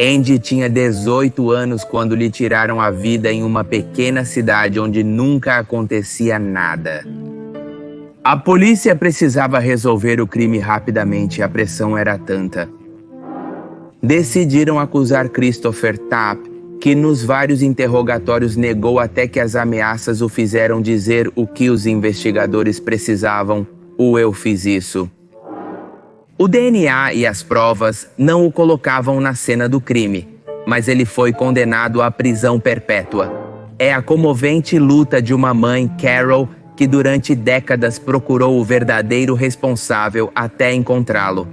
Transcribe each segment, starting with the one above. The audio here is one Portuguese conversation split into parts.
Andy tinha 18 anos quando lhe tiraram a vida em uma pequena cidade onde nunca acontecia nada. A polícia precisava resolver o crime rapidamente e a pressão era tanta. Decidiram acusar Christopher Tapp, que nos vários interrogatórios negou até que as ameaças o fizeram dizer o que os investigadores precisavam: o "eu fiz isso". O DNA e as provas não o colocavam na cena do crime, mas ele foi condenado à prisão perpétua. É a comovente luta de uma mãe, Carol, que durante décadas procurou o verdadeiro responsável até encontrá-lo.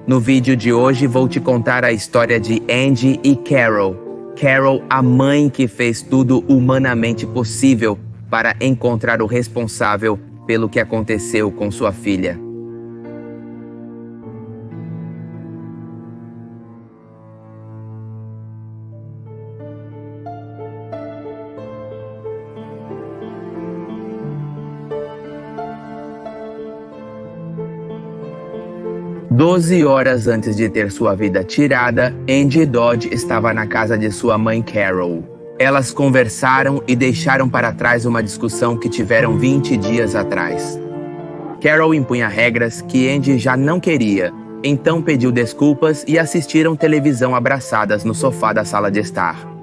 No vídeo de hoje vou te contar a história de Andy e Carol. Carol, a mãe que fez tudo humanamente possível para encontrar o responsável pelo que aconteceu com sua filha. Doze horas antes de ter sua vida tirada, Andy Dodge estava na casa de sua mãe Carol. Elas conversaram e deixaram para trás uma discussão que tiveram 20 dias atrás. Carol impunha regras que Andy já não queria, então pediu desculpas e assistiram televisão abraçadas no sofá da sala de estar.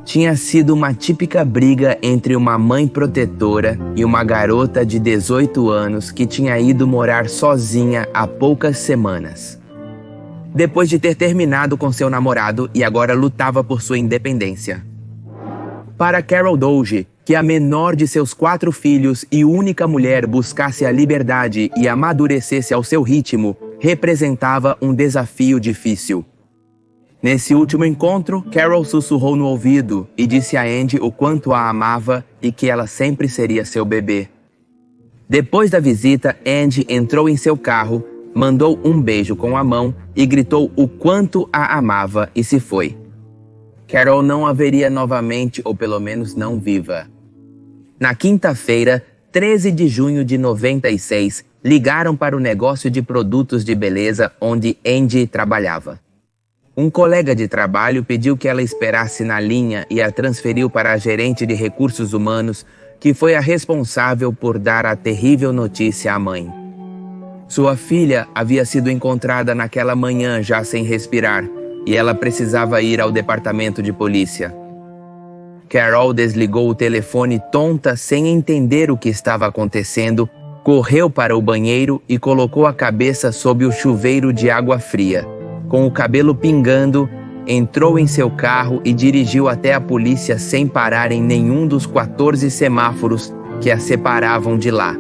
Tinha sido uma típica briga entre uma mãe protetora e uma garota de 18 anos que tinha ido morar sozinha há poucas semanas. Depois de ter terminado com seu namorado e agora lutava por sua independência. Para Carol Dodge, que a menor de seus 4 filhos e única mulher buscasse a liberdade e amadurecesse ao seu ritmo, representava um desafio difícil. Nesse último encontro, Carol sussurrou no ouvido e disse a Andy o quanto a amava e que ela sempre seria seu bebê. Depois da visita, Andy entrou em seu carro, mandou um beijo com a mão e gritou o quanto a amava e se foi. Carol não a veria novamente, ou pelo menos não viva. Na quinta-feira, 13 de junho de 96, ligaram para o negócio de produtos de beleza onde Andy trabalhava. Um colega de trabalho pediu que ela esperasse na linha e a transferiu para a gerente de recursos humanos, que foi a responsável por dar a terrível notícia à mãe. Sua filha havia sido encontrada naquela manhã já sem respirar e ela precisava ir ao departamento de polícia. Carol desligou o telefone tonta sem entender o que estava acontecendo, correu para o banheiro e colocou a cabeça sob o chuveiro de água fria. Com o cabelo pingando, entrou em seu carro e dirigiu até a polícia sem parar em nenhum dos 14 semáforos que a separavam de lá.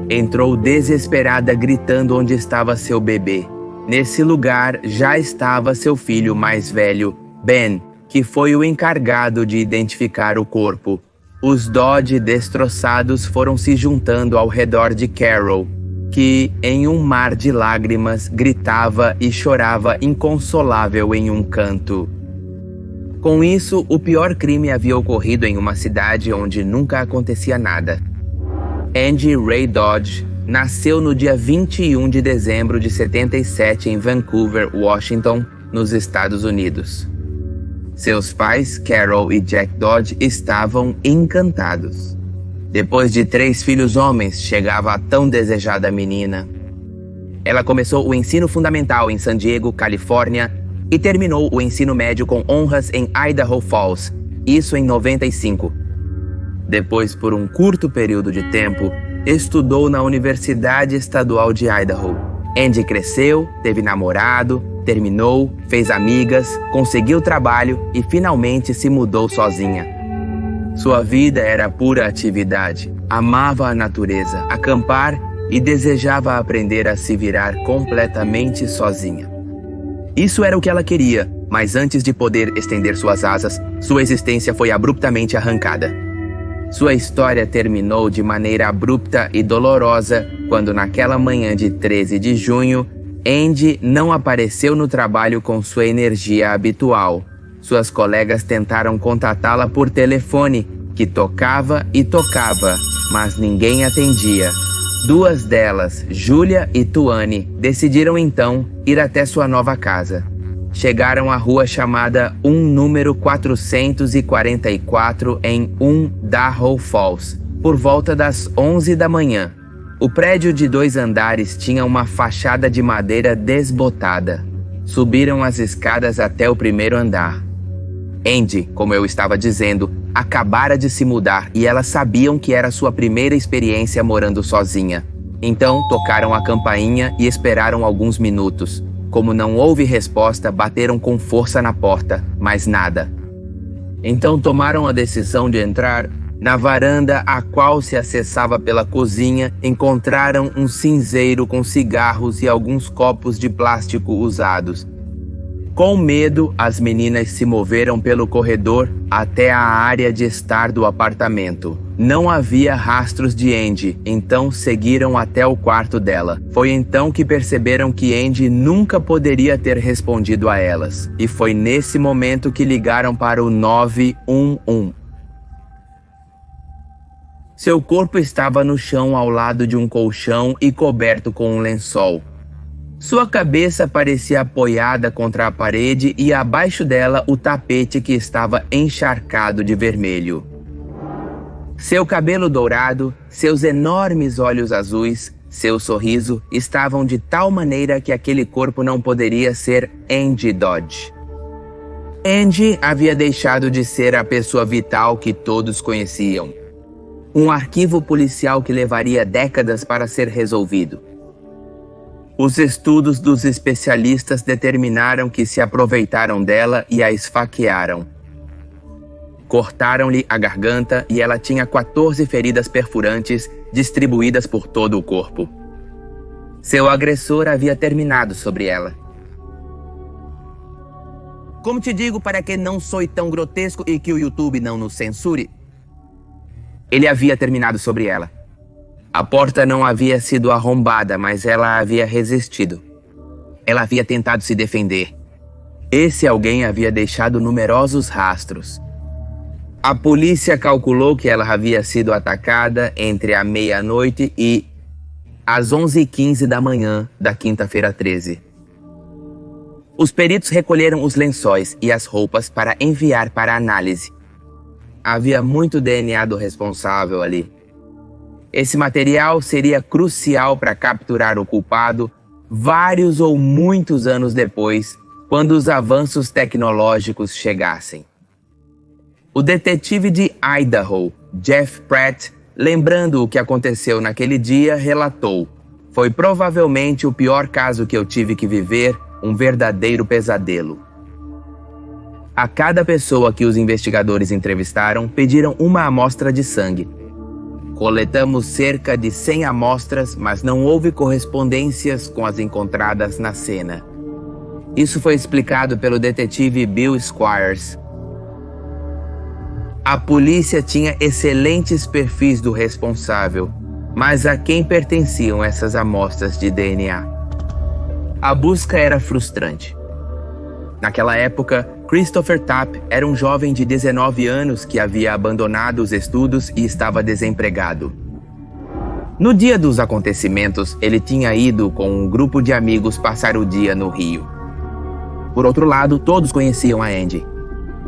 Entrou desesperada gritando onde estava seu bebê. Nesse lugar já estava seu filho mais velho, Ben, que foi o encarregado de identificar o corpo. Os Dodge destroçados foram se juntando ao redor de Carol, que, em um mar de lágrimas, gritava e chorava inconsolável em um canto. Com isso, o pior crime havia ocorrido em uma cidade onde nunca acontecia nada. Andy Ray Dodge nasceu no dia 21 de dezembro de 77 em Vancouver, Washington, nos Estados Unidos. Seus pais, Carol e Jack Dodge, estavam encantados. Depois de 3 filhos homens, chegava a tão desejada menina. Ela começou o ensino fundamental em San Diego, Califórnia, e terminou o ensino médio com honras em Idaho Falls, isso em 95. Depois, por um curto período de tempo, estudou na Universidade Estadual de Idaho. Andy cresceu, teve namorado, terminou, fez amigas, conseguiu trabalho e finalmente se mudou sozinha. Sua vida era pura atividade, amava a natureza, acampar e desejava aprender a se virar completamente sozinha. Isso era o que ela queria, mas antes de poder estender suas asas, sua existência foi abruptamente arrancada. Sua história terminou de maneira abrupta e dolorosa quando naquela manhã de 13 de junho, Andy não apareceu no trabalho com sua energia habitual. Suas colegas tentaram contatá-la por telefone, que tocava e tocava, mas ninguém atendia. 2 delas, Julia e Tuane, decidiram então ir até sua nova casa. chegaram à rua chamada número 444 em Idaho Falls, por volta das 11 da manhã. O prédio de 2 andares tinha uma fachada de madeira desbotada. Subiram as escadas até o primeiro andar. Andy, como eu estava dizendo, acabara de se mudar e elas sabiam que era sua primeira experiência morando sozinha. Então tocaram a campainha e esperaram alguns minutos. Como não houve resposta, bateram com força na porta, mas nada. Então tomaram a decisão de entrar. Na varanda, a qual se acessava pela cozinha, encontraram um cinzeiro com cigarros e alguns copos de plástico usados. Com medo, as meninas se moveram pelo corredor até a área de estar do apartamento. Não havia rastros de Andy, então seguiram até o quarto dela. Foi então que perceberam que Andy nunca poderia ter respondido a elas. E foi nesse momento que ligaram para o 911. Seu corpo estava no chão ao lado de um colchão e coberto com um lençol. Sua cabeça parecia apoiada contra a parede e abaixo dela o tapete que estava encharcado de vermelho. Seu cabelo dourado, seus enormes olhos azuis, seu sorriso estavam de tal maneira que aquele corpo não poderia ser Andy Dodge. Andy havia deixado de ser a pessoa vital que todos conheciam. Um arquivo policial que levaria décadas para ser resolvido. Os estudos dos especialistas determinaram que se aproveitaram dela e a esfaquearam. Cortaram-lhe a garganta e ela tinha 14 feridas perfurantes distribuídas por todo o corpo. Seu agressor havia terminado sobre ela. Como te digo para que não sou tão grotesco e que o YouTube não nos censure? Ele havia terminado sobre ela. A porta não havia sido arrombada, mas ela havia resistido. Ela havia tentado se defender. Esse alguém havia deixado numerosos rastros. A polícia calculou que ela havia sido atacada entre a meia-noite e as 11h15 da manhã da quinta-feira 13. Os peritos recolheram os lençóis e as roupas para enviar para análise. Havia muito DNA do responsável ali. Esse material seria crucial para capturar o culpado vários ou muitos anos depois, quando os avanços tecnológicos chegassem. O detetive de Idaho, Jeff Pratt, lembrando o que aconteceu naquele dia, relatou: "Foi provavelmente o pior caso que eu tive que viver, um verdadeiro pesadelo." A cada pessoa que os investigadores entrevistaram, pediram uma amostra de sangue. Coletamos cerca de 100 amostras, mas não houve correspondências com as encontradas na cena. Isso foi explicado pelo detetive Bill Squires. A polícia tinha excelentes perfis do responsável, mas a quem pertenciam essas amostras de DNA? A busca era frustrante. Naquela época, Christopher Tapp era um jovem de 19 anos que havia abandonado os estudos e estava desempregado. No dia dos acontecimentos, ele tinha ido com um grupo de amigos passar o dia no Rio. Por outro lado, todos conheciam a Andy.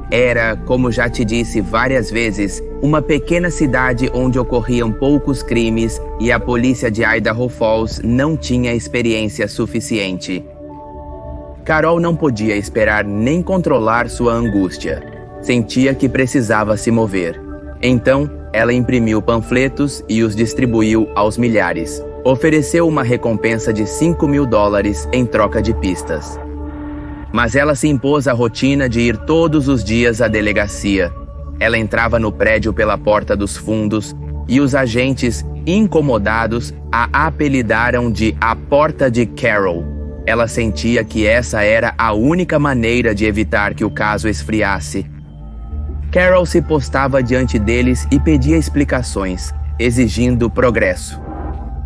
Era, como já te disse várias vezes, uma pequena cidade onde ocorriam poucos crimes e a polícia de Idaho Falls não tinha experiência suficiente. Carol não podia esperar nem controlar sua angústia. Sentia que precisava se mover. Então, ela imprimiu panfletos e os distribuiu aos milhares. Ofereceu uma recompensa de $5.000 em troca de pistas. Mas ela se impôs à rotina de ir todos os dias à delegacia. Ela entrava no prédio pela porta dos fundos e os agentes, incomodados, a apelidaram de a Porta de Carol. Ela sentia que essa era a única maneira de evitar que o caso esfriasse. Carol se postava diante deles e pedia explicações, exigindo progresso.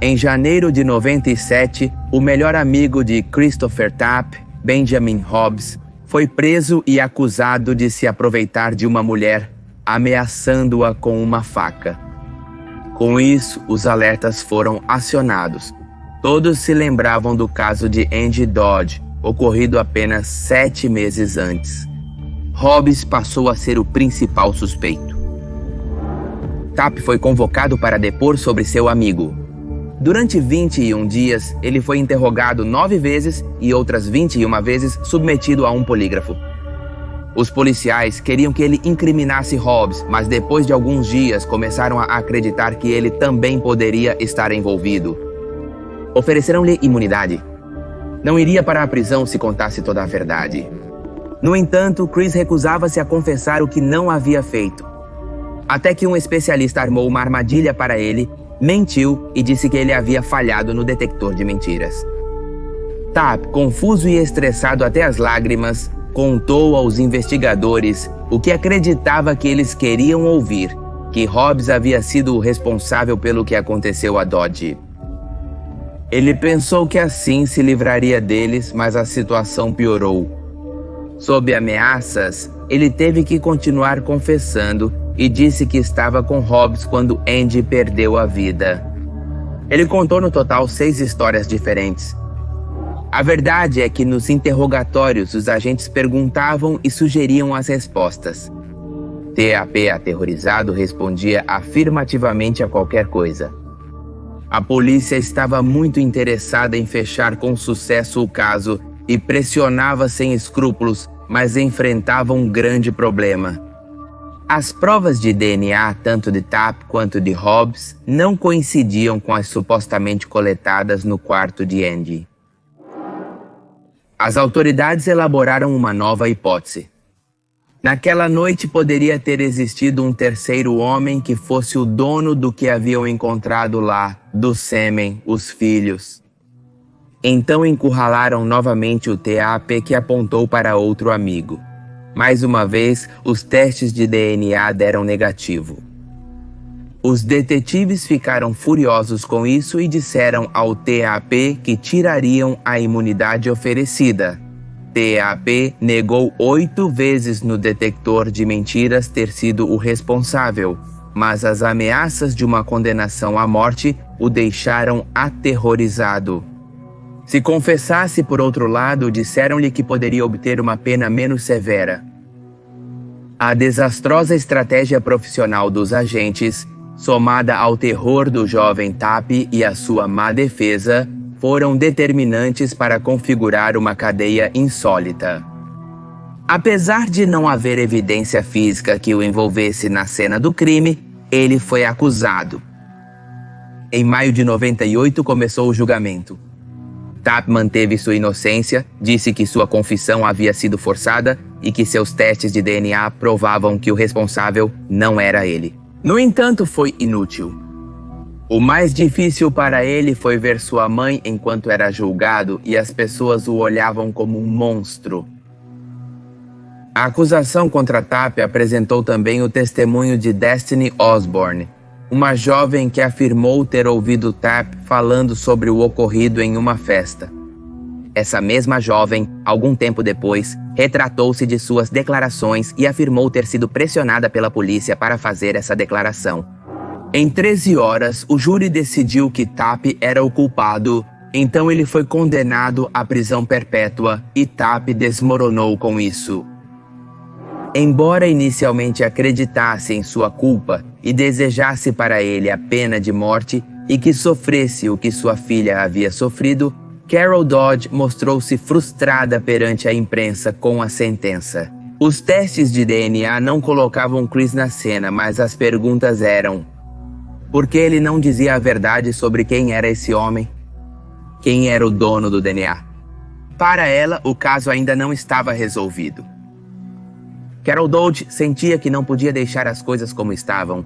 Em janeiro de 97, o melhor amigo de Christopher Tapp, Benjamin Hobbs, foi preso e acusado de se aproveitar de uma mulher, ameaçando-a com uma faca. Com isso, os alertas foram acionados. Todos se lembravam do caso de Andy Dodge, ocorrido apenas 7 meses antes. Hobbs passou a ser o principal suspeito. Tapp foi convocado para depor sobre seu amigo. Durante 21 dias, ele foi interrogado 9 vezes e outras 21 vezes submetido a um polígrafo. Os policiais queriam que ele incriminasse Hobbs, mas depois de alguns dias começaram a acreditar que ele também poderia estar envolvido. Ofereceram-lhe imunidade. Não iria para a prisão se contasse toda a verdade. No entanto, Chris recusava-se a confessar o que não havia feito. Até que um especialista armou uma armadilha para ele, mentiu e disse que ele havia falhado no detector de mentiras. Tapp, confuso e estressado até as lágrimas, contou aos investigadores o que acreditava que eles queriam ouvir, que Hobbs havia sido o responsável pelo que aconteceu a Dodge. Ele pensou que assim se livraria deles, mas a situação piorou. Sob ameaças, ele teve que continuar confessando e disse que estava com Hobbs quando Andy perdeu a vida. Ele contou no total 6 histórias diferentes. A verdade é que nos interrogatórios os agentes perguntavam e sugeriam as respostas. Tapp, aterrorizado, respondia afirmativamente a qualquer coisa. A polícia estava muito interessada em fechar com sucesso o caso e pressionava sem escrúpulos, mas enfrentava um grande problema. As provas de DNA, tanto de Tapp quanto de Hobbs, não coincidiam com as supostamente coletadas no quarto de Andy. As autoridades elaboraram uma nova hipótese. Naquela noite poderia ter existido um terceiro homem que fosse o dono do que haviam encontrado lá, do sêmen, os filhos. Então encurralaram novamente o Tapp, que apontou para outro amigo. Mais uma vez, os testes de DNA deram negativo. Os detetives ficaram furiosos com isso e disseram ao Tapp que tirariam a imunidade oferecida. Tapp negou 8 vezes no detector de mentiras ter sido o responsável, mas as ameaças de uma condenação à morte o deixaram aterrorizado. Se confessasse, por outro lado, disseram-lhe que poderia obter uma pena menos severa. A desastrosa estratégia profissional dos agentes, somada ao terror do jovem Tapp e a sua má defesa, foram determinantes para configurar uma cadeia insólita. Apesar de não haver evidência física que o envolvesse na cena do crime, ele foi acusado. Em maio de 98 começou o julgamento. Tapp manteve sua inocência, disse que sua confissão havia sido forçada e que seus testes de DNA provavam que o responsável não era ele. No entanto, foi inútil. O mais difícil para ele foi ver sua mãe enquanto era julgado e as pessoas o olhavam como um monstro. A acusação contra Tapp apresentou também o testemunho de Destiny Osborne, uma jovem que afirmou ter ouvido Tapp falando sobre o ocorrido em uma festa. Essa mesma jovem, algum tempo depois, retratou-se de suas declarações e afirmou ter sido pressionada pela polícia para fazer essa declaração. Em 13 horas, o júri decidiu que Tapp era o culpado, então ele foi condenado à prisão perpétua e Tapp desmoronou com isso. Embora inicialmente acreditasse em sua culpa e desejasse para ele a pena de morte e que sofresse o que sua filha havia sofrido, Carol Dodge mostrou-se frustrada perante a imprensa com a sentença. Os testes de DNA não colocavam Chris na cena, mas as perguntas eram: por que ele não dizia a verdade sobre quem era esse homem? Quem era o dono do DNA? Para ela, o caso ainda não estava resolvido. Carol Dodge sentia que não podia deixar as coisas como estavam.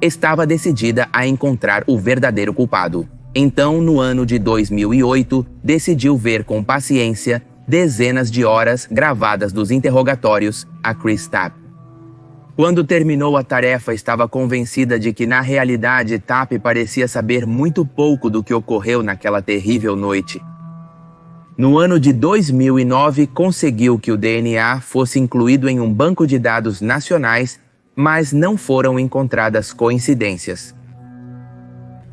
Estava decidida a encontrar o verdadeiro culpado. Então, no ano de 2008, decidiu ver com paciência dezenas de horas gravadas dos interrogatórios a Chris Tapp. Quando terminou a tarefa, estava convencida de que, na realidade, Tapp parecia saber muito pouco do que ocorreu naquela terrível noite. No ano de 2009, conseguiu que o DNA fosse incluído em um banco de dados nacionais, mas não foram encontradas coincidências.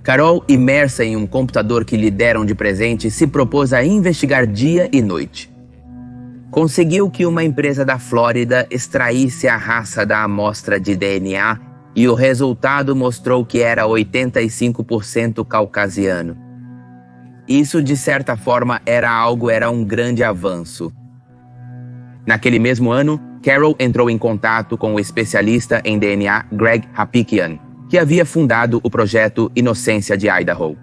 Carol, imersa em um computador que lhe deram de presente, se propôs a investigar dia e noite. Conseguiu que uma empresa da Flórida extraísse a raça da amostra de DNA e o resultado mostrou que era 85% caucasiano. Isso, de certa forma, era um grande avanço. Naquele mesmo ano, Carol entrou em contato com o especialista em DNA Greg Hapikian, que havia fundado o projeto Inocência de Idaho.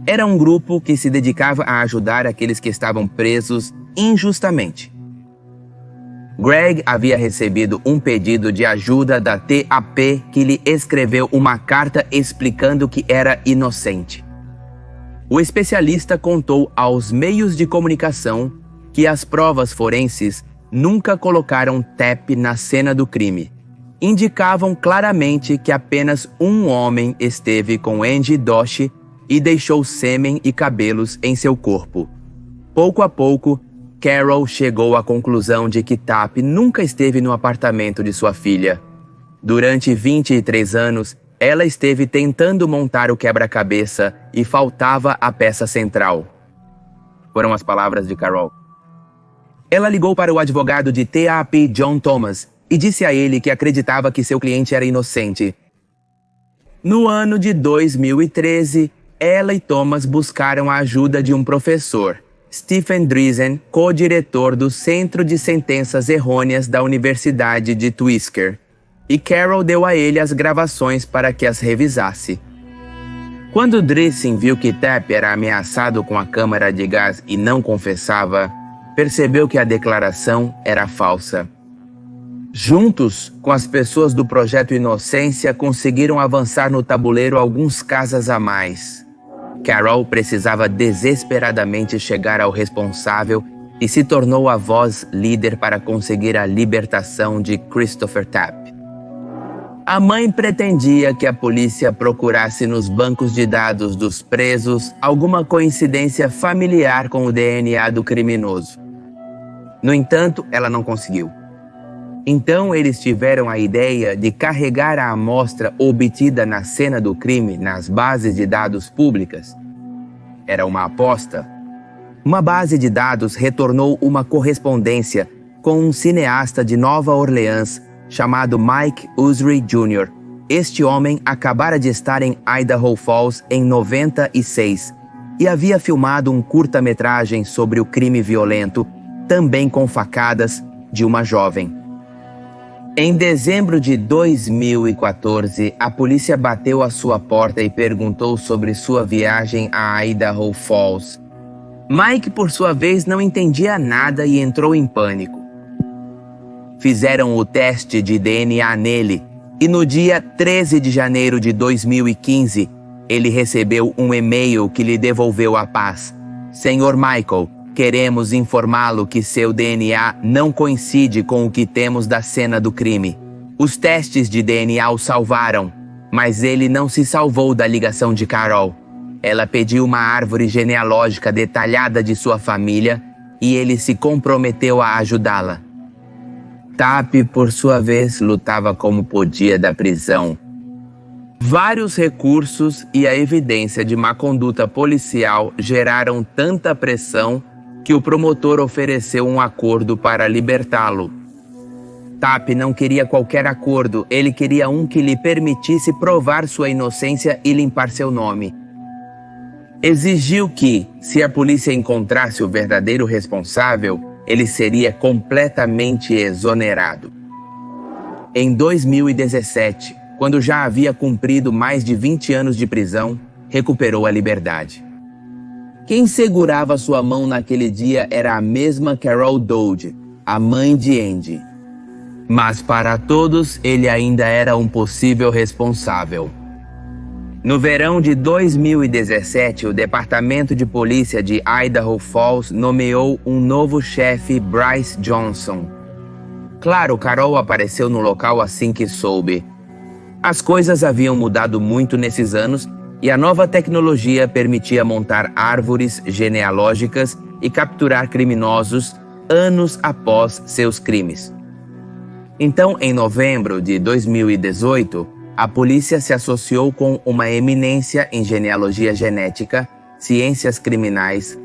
Era um grupo que se dedicava a ajudar aqueles que estavam presos injustamente. Greg havia recebido um pedido de ajuda da TAP que lhe escreveu uma carta explicando que era inocente. O especialista contou aos meios de comunicação que as provas forenses nunca colocaram TAP na cena do crime. Indicavam claramente que apenas um homem esteve com Angie Doshi e deixou sêmen e cabelos em seu corpo. Pouco a pouco, Carol chegou à conclusão de que TAP nunca esteve no apartamento de sua filha. Durante 23 anos, ela esteve tentando montar o quebra-cabeça e faltava a peça central. Foram as palavras de Carol. Ela ligou para o advogado de TAP, John Thomas, e disse a ele que acreditava que seu cliente era inocente. No ano de 2013, ela e Thomas buscaram a ajuda de um professor, Stephen Driesen, co-diretor do Centro de Sentenças Errôneas da Universidade de Twisker, e Carol deu a ele as gravações para que as revisasse. Quando Driesen viu que TAP era ameaçado com a câmara de gás e não confessava, percebeu que a declaração era falsa. Juntos, com as pessoas do Projeto Inocência, conseguiram avançar no tabuleiro alguns casas a mais. Carol precisava desesperadamente chegar ao responsável e se tornou a voz líder para conseguir a libertação de Christopher TAP. A mãe pretendia que a polícia procurasse nos bancos de dados dos presos alguma coincidência familiar com o DNA do criminoso. No entanto, ela não conseguiu. Então eles tiveram a ideia de carregar a amostra obtida na cena do crime nas bases de dados públicas. Era uma aposta. Uma base de dados retornou uma correspondência com um cineasta de Nova Orleans chamado Mike Usry Jr. Este homem acabara de estar em Idaho Falls em 96 e havia filmado um curta-metragem sobre o crime violento, também com facadas, de uma jovem. Em dezembro de 2014, a polícia bateu à sua porta e perguntou sobre sua viagem a Idaho Falls. Mike, por sua vez, não entendia nada e entrou em pânico. Fizeram o teste de DNA nele e no dia 13 de janeiro de 2015, ele recebeu um e-mail que lhe devolveu a paz. Senhor Michael, queremos informá-lo que seu DNA não coincide com o que temos da cena do crime. Os testes de DNA o salvaram, mas ele não se salvou da ligação de Carol. Ela pediu uma árvore genealógica detalhada de sua família e ele se comprometeu a ajudá-la. TAP, por sua vez, lutava como podia da prisão. Vários recursos e a evidência de má conduta policial geraram tanta pressão que o promotor ofereceu um acordo para libertá-lo. TAP não queria qualquer acordo, ele queria um que lhe permitisse provar sua inocência e limpar seu nome. Exigiu que, se a polícia encontrasse o verdadeiro responsável, ele seria completamente exonerado. Em 2017, quando já havia cumprido mais de 20 anos de prisão, recuperou a liberdade. Quem segurava sua mão naquele dia era a mesma Carol Dowd, a mãe de Angie. Mas para todos, ele ainda era um possível responsável. No verão de 2017, o Departamento de Polícia de Idaho Falls nomeou um novo chefe, Bryce Johnson. Claro, Carol apareceu no local assim que soube. As coisas haviam mudado muito nesses anos e a nova tecnologia permitia montar árvores genealógicas e capturar criminosos anos após seus crimes. Então, em novembro de 2018, a polícia se associou com uma eminência em genealogia genética, ciências criminais,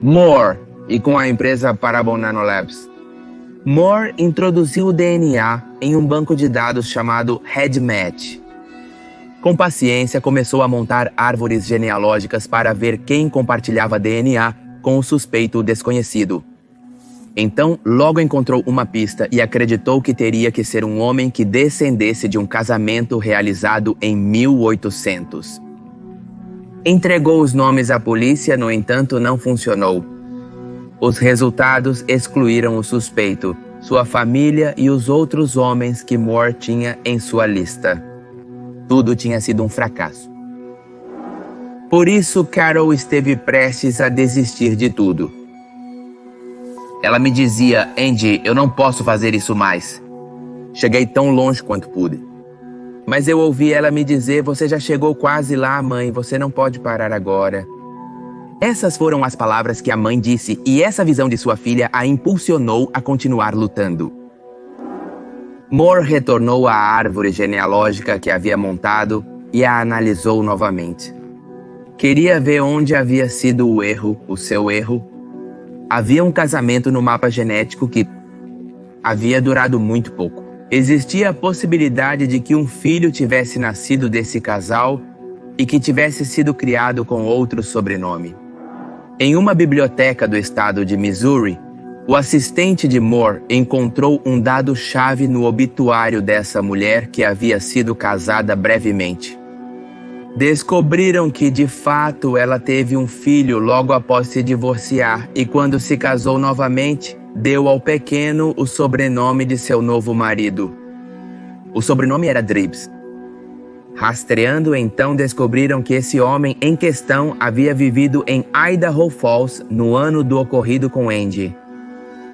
Moore, e com a empresa Parabon Nanolabs. Moore introduziu o DNA em um banco de dados chamado HeadMatch. Com paciência, começou a montar árvores genealógicas para ver quem compartilhava DNA com o suspeito desconhecido. Então, logo encontrou uma pista e acreditou que teria que ser um homem que descendesse de um casamento realizado em 1800. Entregou os nomes à polícia, no entanto, não funcionou. Os resultados excluíram o suspeito, sua família e os outros homens que Moore tinha em sua lista. Tudo tinha sido um fracasso. Por isso, Carol esteve prestes a desistir de tudo. Ela me dizia, Andy, eu não posso fazer isso mais. Cheguei tão longe quanto pude. Mas eu ouvi ela me dizer, você já chegou quase lá, mãe, você não pode parar agora. Essas foram as palavras que a mãe disse e essa visão de sua filha a impulsionou a continuar lutando. Moore retornou à árvore genealógica que havia montado e a analisou novamente. Queria ver onde havia sido o erro, o seu erro. Havia um casamento no mapa genético que havia durado muito pouco. Existia a possibilidade de que um filho tivesse nascido desse casal e que tivesse sido criado com outro sobrenome. Em uma biblioteca do estado de Missouri, o assistente de Moore encontrou um dado-chave no obituário dessa mulher que havia sido casada brevemente. Descobriram que, de fato, ela teve um filho logo após se divorciar e, quando se casou novamente, deu ao pequeno o sobrenome de seu novo marido. O sobrenome era Dribbs. Rastreando, então, descobriram que esse homem em questão havia vivido em Idaho Falls no ano do ocorrido com Andy.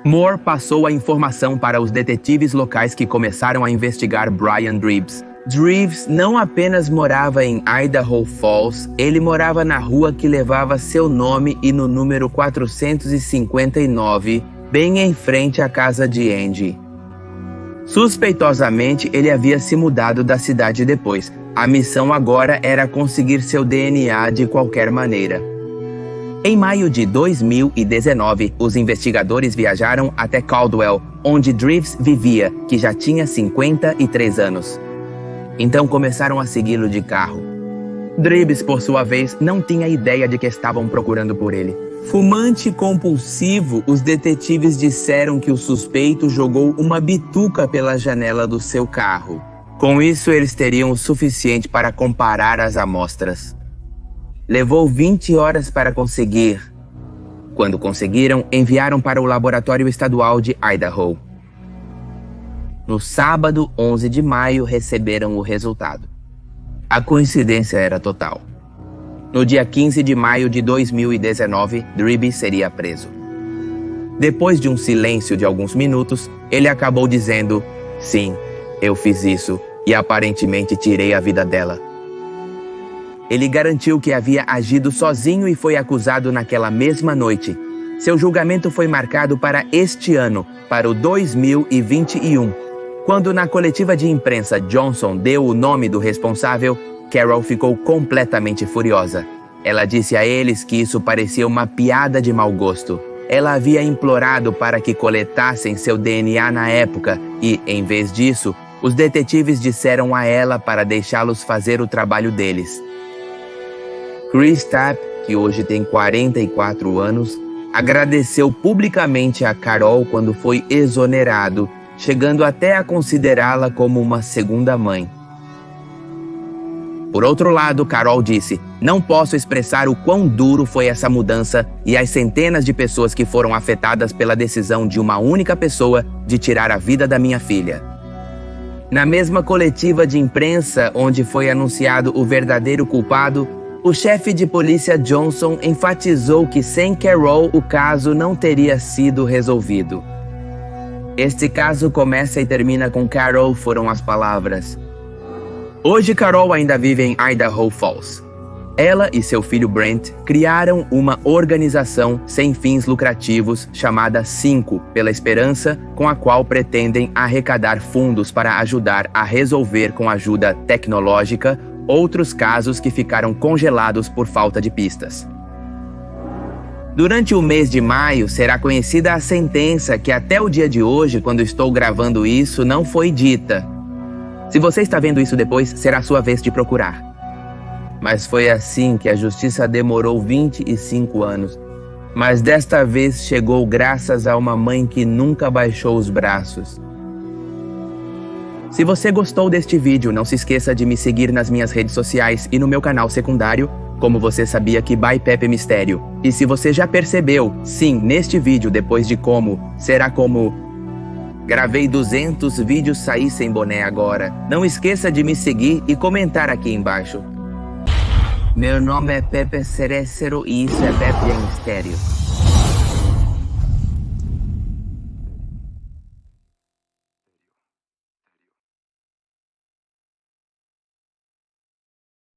Moore passou a informação para os detetives locais que começaram a investigar Brian Dribbs. Dribbs não apenas morava em Idaho Falls, ele morava na rua que levava seu nome e no número 459, bem em frente à casa de Andy. Suspeitosamente, ele havia se mudado da cidade depois. A missão agora era conseguir seu DNA de qualquer maneira. Em maio de 2019, os investigadores viajaram até Caldwell, onde Dribbs vivia, que já tinha 53 anos. Então começaram a segui-lo de carro. Dribbs, por sua vez, não tinha ideia de que estavam procurando por ele. Fumante compulsivo, os detetives disseram que o suspeito jogou uma bituca pela janela do seu carro. Com isso, eles teriam o suficiente para comparar as amostras. Levou 20 horas para conseguir. Quando conseguiram, enviaram para o laboratório estadual de Idaho. No sábado, 11 de maio, receberam o resultado. A coincidência era total. No dia 15 de maio de 2019, Dribbs seria preso. Depois de um silêncio de alguns minutos, ele acabou dizendo, sim, eu fiz isso e aparentemente tirei a vida dela. Ele garantiu que havia agido sozinho e foi acusado naquela mesma noite. Seu julgamento foi marcado para este ano, para o 2021. Quando na coletiva de imprensa Johnson deu o nome do responsável, Carol ficou completamente furiosa. Ela disse a eles que isso parecia uma piada de mau gosto. Ela havia implorado para que coletassem seu DNA na época e, em vez disso, os detetives disseram a ela para deixá-los fazer o trabalho deles. Chris Tapp, que hoje tem 44 anos, agradeceu publicamente a Carol quando foi exonerado, chegando até a considerá-la como uma segunda mãe. Por outro lado, Carol disse, não posso expressar o quão duro foi essa mudança e as centenas de pessoas que foram afetadas pela decisão de uma única pessoa de tirar a vida da minha filha. Na mesma coletiva de imprensa onde foi anunciado o verdadeiro culpado, o chefe de polícia Johnson enfatizou que sem Carol o caso não teria sido resolvido. Este caso começa e termina com Carol, foram as palavras. Hoje Carol ainda vive em Idaho Falls. Ela e seu filho Brent criaram uma organização sem fins lucrativos chamada 5 pela Esperança, com a qual pretendem arrecadar fundos para ajudar a resolver com ajuda tecnológica outros casos que ficaram congelados por falta de pistas. Durante o mês de maio, será conhecida a sentença que até o dia de hoje, quando estou gravando isso, não foi dita. Se você está vendo isso depois, será sua vez de procurar. Mas foi assim que a justiça demorou 25 anos. Mas desta vez chegou graças a uma mãe que nunca baixou os braços. Se você gostou deste vídeo, não se esqueça de me seguir nas minhas redes sociais e no meu canal secundário, Como Você Sabia Que by Pepe Mistério. E se você já percebeu, sim, neste vídeo, depois de como, será como... Gravei 200 vídeos, saí sem boné agora. Não esqueça de me seguir e comentar aqui embaixo. Meu nome é Pepe Cerecero e isso é Pepe Mistério.